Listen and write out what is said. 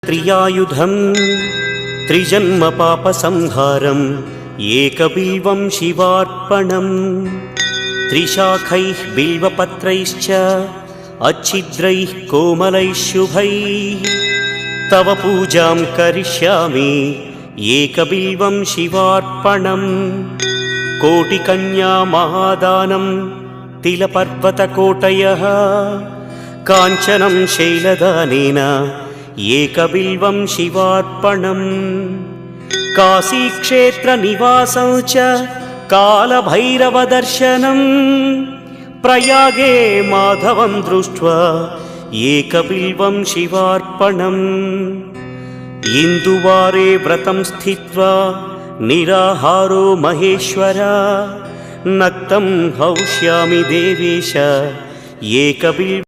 त्रियायुधं त्रिजन्म पापसंहारं एकबिल्वं शिवार्पणम् त्रिशाखैः बिल्वपत्रैश्च अच्छिद्रैः कोमलैः शुभैः तव पूजां करिष्यामि एकबिल्वं शिवार्पणम् कोटिकन्या महादानं तिलपर्वतकोटयः काञ्चनं शैलदानेन एकबिल्वं शिवार्पणम् काशीक्षेत्रनिवासं च कालभैरवदर्शनं प्रयागे माधवं दृष्ट्वा एकबिल्वं शिवार्पणम् इन्दुवारे व्रतं स्थित्वा निराहारो महेश्वर नक्तं हौष्यामि देवेश एकबिल्वं